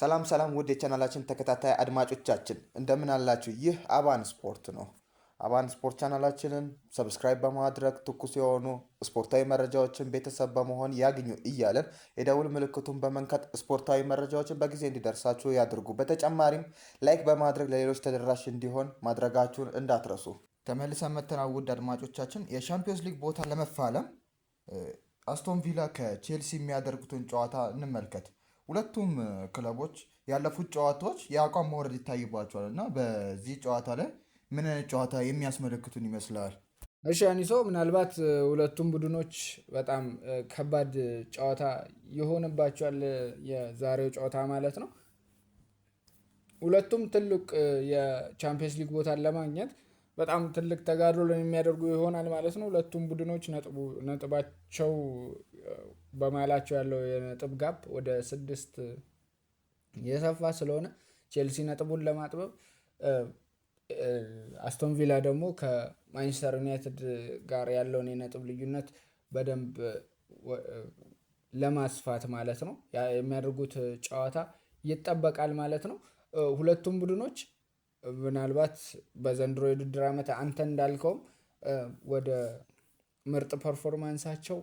ሰላም ሰላም ውድ የቻናላችን ተከታታይ አድማጮቻችን እንደምን አላችሁ? ይህ አባን ስፖርት ነው። አባን ስፖርት ቻናላችንን ሰብስክራይብ በማድረግ ትኩስ የሆኑ ስፖርታዊ መረጃዎችን ቤተሰብ በመሆን ያግኙ እያለን የደውል ምልክቱን በመንካት ስፖርታዊ መረጃዎችን በጊዜ እንዲደርሳችሁ ያድርጉ። በተጨማሪም ላይክ በማድረግ ለሌሎች ተደራሽ እንዲሆን ማድረጋችሁን እንዳትረሱ። ተመልሰን መጥተናል። ውድ አድማጮቻችን የሻምፒዮንስ ሊግ ቦታ ለመፋለም አስቶን ቪላ ከቼልሲ የሚያደርጉትን ጨዋታ እንመልከት። ሁለቱም ክለቦች ያለፉት ጨዋታዎች የአቋም መውረድ ይታይባቸዋል እና በዚህ ጨዋታ ላይ ምን አይነት ጨዋታ የሚያስመለክቱን ይመስላል? እሺ አኒሶ፣ ምናልባት ሁለቱም ቡድኖች በጣም ከባድ ጨዋታ ይሆንባቸዋል የዛሬው ጨዋታ ማለት ነው። ሁለቱም ትልቅ የቻምፒየንስ ሊግ ቦታን ለማግኘት በጣም ትልቅ ተጋድሎ የሚያደርጉ ይሆናል ማለት ነው። ሁለቱም ቡድኖች ነጥባቸው በመሃላቸው ያለው የነጥብ ጋፕ ወደ 6 የሰፋ ስለሆነ ቼልሲ ነጥቡን ለማጥበብ፣ አስቶን ቪላ ደግሞ ከማንቸስተር ዩናይትድ ጋር ያለውን የነጥብ ልዩነት በደንብ ለማስፋት ማለት ነው የሚያደርጉት ጨዋታ ይጠበቃል ማለት ነው። ሁለቱም ቡድኖች ምናልባት በዘንድሮ የውድድር ዓመት አንተ እንዳልከውም ወደ ምርጥ ፐርፎርማንሳቸው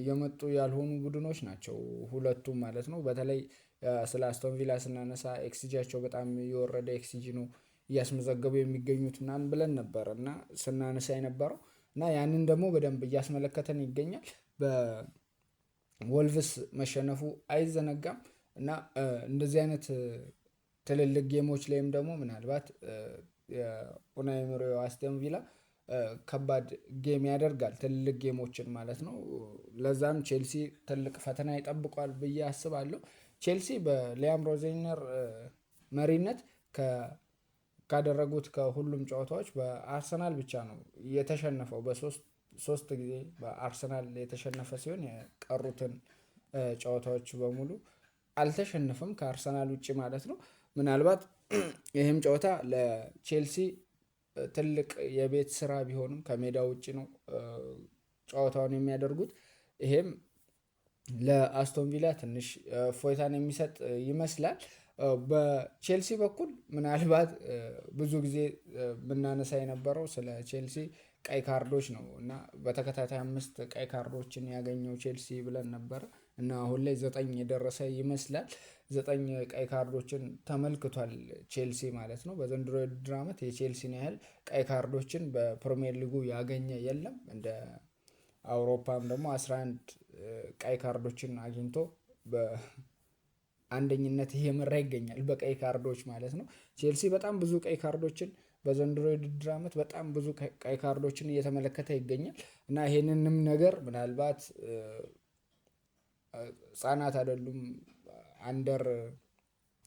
የመጡ ያልሆኑ ቡድኖች ናቸው ሁለቱም ማለት ነው። በተለይ ስለ አስቶን ቪላ ስናነሳ ኤክስጂያቸው በጣም የወረደ ኤክስጂ ነው እያስመዘገቡ የሚገኙት ምናምን ብለን ነበር እና ስናነሳ የነበረው እና ያንን ደግሞ በደንብ እያስመለከተን ይገኛል። በወልቭስ መሸነፉ አይዘነጋም እና እንደዚህ አይነት ትልልቅ ጌሞች ላይም ደግሞ ምናልባት የኡናይ ኤመሪ አስቶን ቪላ ከባድ ጌም ያደርጋል፣ ትልልቅ ጌሞችን ማለት ነው። ለዛም ቼልሲ ትልቅ ፈተና ይጠብቋል ብዬ አስባለሁ። ቼልሲ በሊያም ሮዜነር መሪነት ካደረጉት ከሁሉም ጨዋታዎች በአርሰናል ብቻ ነው የተሸነፈው። በሶስት ጊዜ በአርሰናል የተሸነፈ ሲሆን የቀሩትን ጨዋታዎች በሙሉ አልተሸነፈም ከአርሰናል ውጭ ማለት ነው። ምናልባት ይህም ጨዋታ ለቼልሲ ትልቅ የቤት ስራ ቢሆንም ከሜዳ ውጭ ነው ጨዋታውን የሚያደርጉት። ይሄም ለአስቶን ቪላ ትንሽ ፎይታን የሚሰጥ ይመስላል። በቼልሲ በኩል ምናልባት ብዙ ጊዜ ብናነሳ የነበረው ስለ ቼልሲ ቀይ ካርዶች ነው እና በተከታታይ 5 ቀይ ካርዶችን ያገኘው ቼልሲ ብለን ነበር እና አሁን ላይ 9 የደረሰ ይመስላል። 9 ቀይ ካርዶችን ተመልክቷል ቼልሲ ማለት ነው። በዘንድሮ የውድድር ዓመት የቼልሲን ያህል ቀይ ካርዶችን በፕሪሚየር ሊጉ ያገኘ የለም። እንደ አውሮፓም ደግሞ 11 ቀይ ካርዶችን አግኝቶ በአንደኝነት እየመራ ይገኛል በቀይ ካርዶች ማለት ነው። ቼልሲ በጣም ብዙ ቀይ ካርዶችን በዘንድሮ የውድድር ዓመት በጣም ብዙ ቀይ ካርዶችን እየተመለከተ ይገኛል እና ይሄንንም ነገር ምናልባት ህጻናት አይደሉም አንደር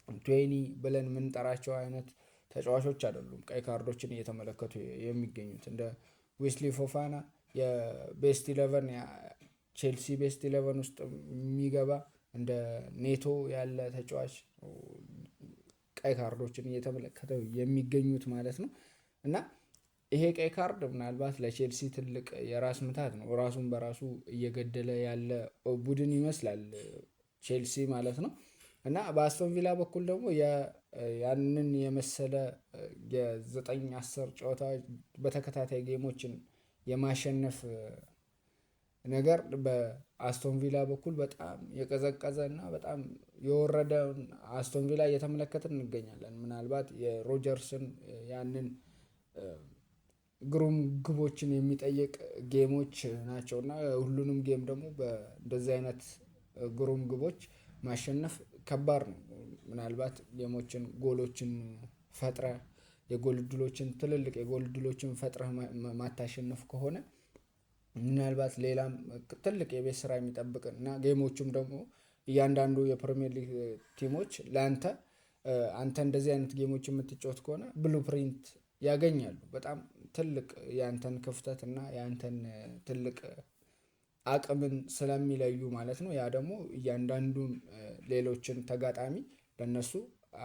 20 ብለን የምንጠራቸው አይነት ተጫዋቾች አይደሉም ቀይ ካርዶችን እየተመለከቱ የሚገኙት። እንደ ዌስሊ ፎፋና የቤስት 11 ቼልሲ ቤስት 11 ውስጥ የሚገባ እንደ ኔቶ ያለ ተጫዋች ቀይ ካርዶችን እየተመለከተ የሚገኙት ማለት ነው እና ይሄ ቀይ ካርድ ምናልባት ለቼልሲ ትልቅ የራስ ምታት ነው። ራሱን በራሱ እየገደለ ያለ ቡድን ይመስላል ቼልሲ ማለት ነው እና በአስቶን ቪላ በኩል ደግሞ ያንን የመሰለ የ9-10 ጨዋታ በተከታታይ ጌሞችን የማሸነፍ ነገር በአስቶን ቪላ በኩል በጣም የቀዘቀዘ እና በጣም የወረደ አስቶን ቪላ እየተመለከትን እንገኛለን። ምናልባት የሮጀርስን ያንን ግሩም ግቦችን የሚጠይቅ ጌሞች ናቸው እና ሁሉንም ጌም ደግሞ በእንደዚህ አይነት ግሩም ግቦች ማሸነፍ ከባድ ነው። ምናልባት ጌሞችን ጎሎችን ፈጥረ የጎል ዕድሎችን ትልልቅ የጎል ዕድሎችን ፈጥረህ ማታሸነፍ ከሆነ ምናልባት ሌላም ትልቅ የቤት ስራ የሚጠብቅ እና ጌሞቹም ደግሞ እያንዳንዱ የፕሪሚየር ሊግ ቲሞች አንተ እንደዚህ አይነት ጌሞች የምትጫወት ከሆነ ብሉፕሪንት ያገኛሉ። በጣም ትልቅ ያንተን ክፍተት እና ያንተን ትልቅ አቅምን ስለሚለዩ ማለት ነው። ያ ደግሞ እያንዳንዱን ሌሎችን ተጋጣሚ ለነሱ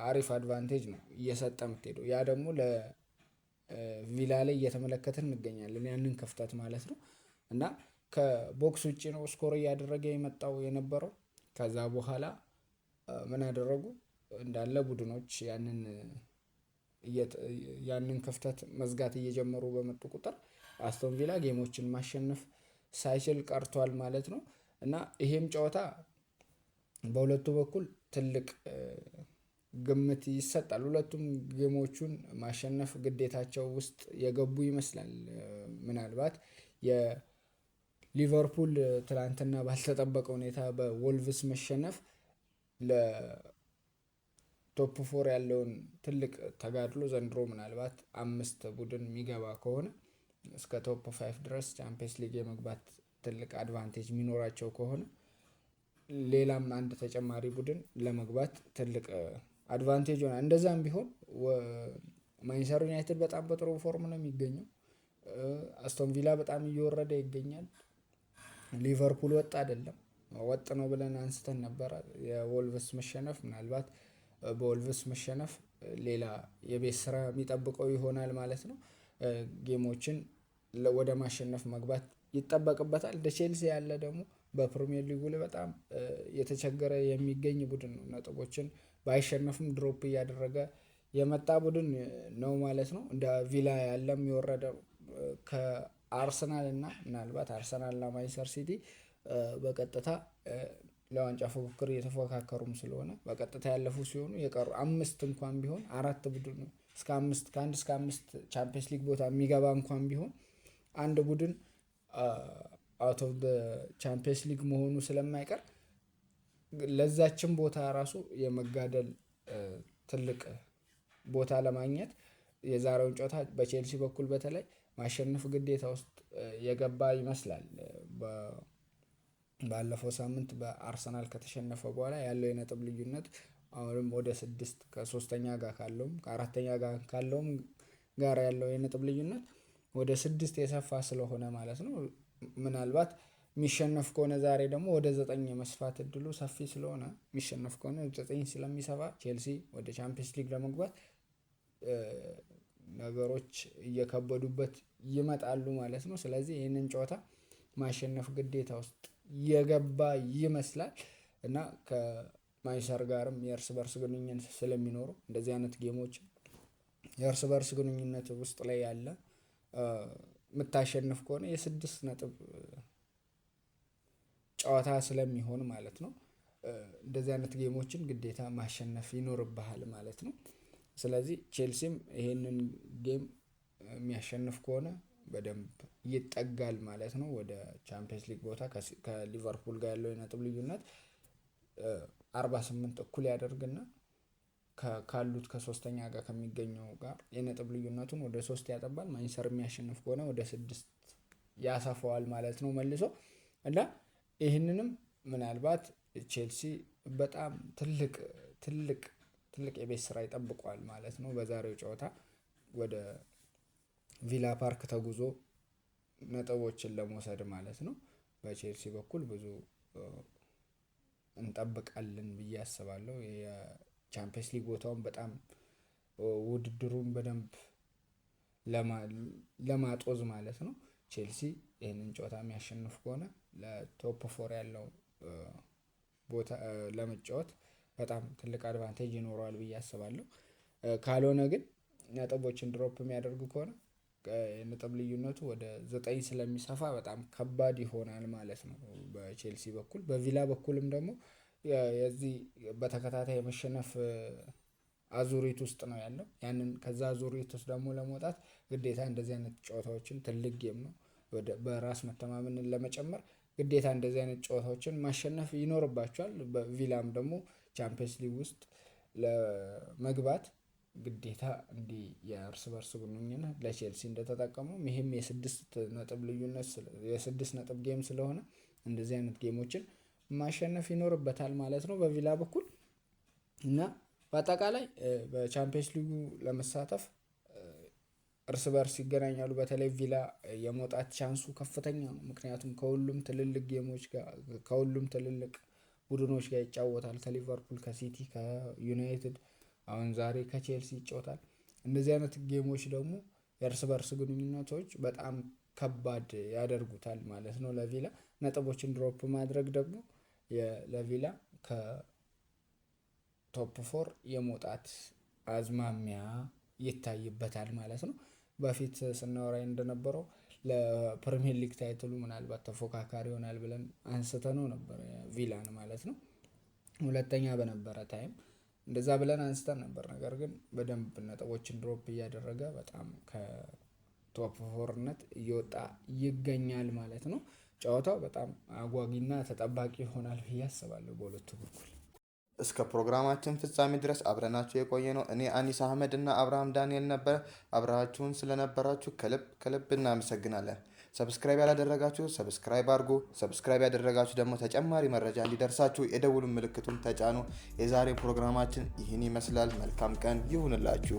አሪፍ አድቫንቴጅ ነው እየሰጠ የምትሄደው። ያ ደግሞ ለቪላ ላይ እየተመለከትን እንገኛለን ያንን ክፍተት ማለት ነው እና ከቦክስ ውጭ ነው ስኮር እያደረገ የመጣው የነበረው። ከዛ በኋላ ምን አደረጉ? እንዳለ ቡድኖች ያንን ክፍተት መዝጋት እየጀመሩ በመጡ ቁጥር አስቶን ቪላ ጌሞችን ማሸነፍ ሳይችል ቀርቷል ማለት ነው። እና ይሄም ጨዋታ በሁለቱ በኩል ትልቅ ግምት ይሰጣል። ሁለቱም ጌሞቹን ማሸነፍ ግዴታቸው ውስጥ የገቡ ይመስላል። ምናልባት የሊቨርፑል ትላንትና ባልተጠበቀ ሁኔታ በወልቭስ መሸነፍ ለቶፕ ፎር ያለውን ትልቅ ተጋድሎ ዘንድሮ ምናልባት 5 ቡድን የሚገባ ከሆነ እስከ ቶፕ 5 ድረስ ቻምፒየንስ ሊግ የመግባት ትልቅ አድቫንቴጅ የሚኖራቸው ከሆነ ሌላም አንድ ተጨማሪ ቡድን ለመግባት ትልቅ አድቫንቴጅ ሆነ። እንደዛም ቢሆን ማንቸስተር ዩናይትድ በጣም በጥሩ ፎርም ነው የሚገኘው። አስቶን ቪላ በጣም እየወረደ ይገኛል። ሊቨርፑል ወጥ አይደለም፣ ወጥ ነው ብለን አንስተን ነበረ። የወልቭስ መሸነፍ ምናልባት በወልቭስ መሸነፍ ሌላ የቤት ስራ የሚጠብቀው ይሆናል ማለት ነው። ጌሞችን ወደ ማሸነፍ መግባት ይጠበቅበታል። እንደ ቼልሲ ያለ ደግሞ በፕሪሚየር ሊጉ ላይ በጣም የተቸገረ የሚገኝ ቡድን ነው። ነጥቦችን ባይሸነፍም ድሮፕ እያደረገ የመጣ ቡድን ነው ማለት ነው። እንደ ቪላ ያለም የወረደ ከአርሰናል እና ምናልባት አርሰናል እና ማንቸስተር ሲቲ በቀጥታ ለዋንጫ ፉክክር እየተፎካከሩም ስለሆነ በቀጥታ ያለፉ ሲሆኑ የቀሩ 5 እንኳን ቢሆን 4 ቡድን ከ1 እስከ 5 ቻምፒየንስ ሊግ ቦታ የሚገባ እንኳን ቢሆን አንድ ቡድን አውት ኦፍ ቻምፒየንስ ሊግ መሆኑ ስለማይቀር ለዛችን ቦታ ራሱ የመጋደል ትልቅ ቦታ ለማግኘት የዛሬውን ጨዋታ በቼልሲ በኩል በተለይ ማሸነፍ ግዴታ ውስጥ የገባ ይመስላል። ባለፈው ሳምንት በአርሰናል ከተሸነፈ በኋላ ያለው የነጥብ ልዩነት አሁንም ወደ 6 ከሶስተኛ ጋር ካለውም ከአራተኛ ጋር ካለውም ጋር ያለው የነጥብ ልዩነት ወደ 6 የሰፋ ስለሆነ ማለት ነው። ምናልባት የሚሸነፍ ከሆነ ዛሬ ደግሞ ወደ 9 የመስፋት እድሉ ሰፊ ስለሆነ የሚሸነፍ ከሆነ 9 ስለሚሰፋ ቼልሲ ወደ ቻምፒየንስ ሊግ ለመግባት ነገሮች እየከበዱበት ይመጣሉ ማለት ነው። ስለዚህ ይህንን ጨዋታ ማሸነፍ ግዴታ ውስጥ የገባ ይመስላል እና ከማንቸስተር ጋርም የእርስ በርስ ግንኙነት ስለሚኖሩ እንደዚህ አይነት ጌሞች የእርስ በርስ ግንኙነት ውስጥ ላይ ያለ የምታሸንፍ ከሆነ የ6 ነጥብ ጨዋታ ስለሚሆን ማለት ነው እንደዚህ አይነት ጌሞችን ግዴታ ማሸነፍ ይኖርብሃል ማለት ነው። ስለዚህ ቼልሲም ይሄንን ጌም የሚያሸንፍ ከሆነ በደንብ ይጠጋል ማለት ነው ወደ ቻምፒየንስ ሊግ ቦታ። ከሊቨርፑል ጋር ያለው የነጥብ ልዩነት 48 እኩል ያደርግና ካሉት ከሶስተኛ ጋር ከሚገኘው ጋር የነጥብ ልዩነቱን ወደ 3 ያጠባል። ማንቸስተር የሚያሸንፍ ከሆነ ወደ 6 ያሰፋዋል ማለት ነው መልሶ እና ይህንንም ምናልባት ቼልሲ በጣም ትልቅ የቤት ስራ ይጠብቋል ማለት ነው። በዛሬው ጨዋታ ወደ ቪላ ፓርክ ተጉዞ ነጥቦችን ለመውሰድ ማለት ነው። በቼልሲ በኩል ብዙ እንጠብቃለን ብዬ አስባለሁ። የቻምፒየንስ ሊግ ቦታውን በጣም ውድድሩን በደንብ ለማጦዝ ማለት ነው ቼልሲ ይህንን ጨዋታ የሚያሸንፍ ከሆነ ለቶፕ 4 ያለው ቦታ ለመጫወት በጣም ትልቅ አድቫንቴጅ ይኖረዋል ብዬ አስባለሁ። ካልሆነ ግን ነጥቦችን ድሮፕ የሚያደርጉ ከሆነ የነጥብ ልዩነቱ ወደ 9 ስለሚሰፋ በጣም ከባድ ይሆናል ማለት ነው በቼልሲ በኩል። በቪላ በኩልም ደግሞ የዚህ በተከታታይ የመሸነፍ አዙሪት ውስጥ ነው ያለው። ከዛ አዙሪት ውስጥ ደግሞ ለመውጣት ግዴታ እንደዚህ አይነት ጨዋታዎችን ትልቅ ጌም ነው በራስ መተማመንን ለመጨመር ግዴታ እንደዚህ አይነት ጨዋታዎችን ማሸነፍ ይኖርባቸዋል። በቪላም ደግሞ ቻምፒየንስ ሊግ ውስጥ ለመግባት ግዴታ እንዲህ የእርስ በርስ ግንኙነት ለቼልሲ እንደተጠቀመው ይህም የ6 ነጥብ ልዩነት የ6 ነጥብ ጌም ስለሆነ እንደዚህ አይነት ጌሞችን ማሸነፍ ይኖርበታል ማለት ነው በቪላ በኩል እና በአጠቃላይ በቻምፒየንስ ሊጉ ለመሳተፍ እርስ በርስ ይገናኛሉ። በተለይ ቪላ የመውጣት ቻንሱ ከፍተኛ ነው። ምክንያቱም ከሁሉም ትልልቅ ቡድኖች ጋር ይጫወታል። ከሊቨርፑል፣ ከሲቲ፣ ከዩናይትድ አሁን ዛሬ ከቼልሲ ይጫወታል። እንደዚህ አይነት ጌሞች ደግሞ የእርስ በርስ ግንኙነቶች በጣም ከባድ ያደርጉታል ማለት ነው ለቪላ። ነጥቦችን ድሮፕ ማድረግ ደግሞ ለቪላ ቶፕ 4 የመውጣት አዝማሚያ ይታይበታል ማለት ነው። በፊት ስናወራ እንደነበረው ለፕሪሚየር ሊግ ታይትሉ ምናልባት ተፎካካሪ ይሆናል ብለን አንስተነው ነበር ቪላን ማለት ነው። ሁለተኛ በነበረ ታይም እንደዛ ብለን አንስተን ነበር። ነገር ግን በደንብ ነጥቦችን ድሮፕ እያደረገ በጣም ከቶፕ 4ነት እየወጣ ይገኛል ማለት ነው። ጨዋታው በጣም አጓጊና ተጠባቂ ይሆናል ብዬ አስባለሁ በሁለቱ በኩል። እስከ ፕሮግራማችን ፍጻሜ ድረስ አብረናችሁ የቆየ ነው እኔ አኒስ አህመድ እና አብርሃም ዳንኤል ነበር። አብራችሁን ስለነበራችሁ ከልብ እናመሰግናለን። ሰብስክራይብ ያላደረጋችሁ ሰብስክራይብ አድርጉ። ሰብስክራይብ ያደረጋችሁ ደግሞ ተጨማሪ መረጃ እንዲደርሳችሁ የደውሉን ምልክቱን ተጫኑ። የዛሬ ፕሮግራማችን ይህን ይመስላል። መልካም ቀን ይሁንላችሁ።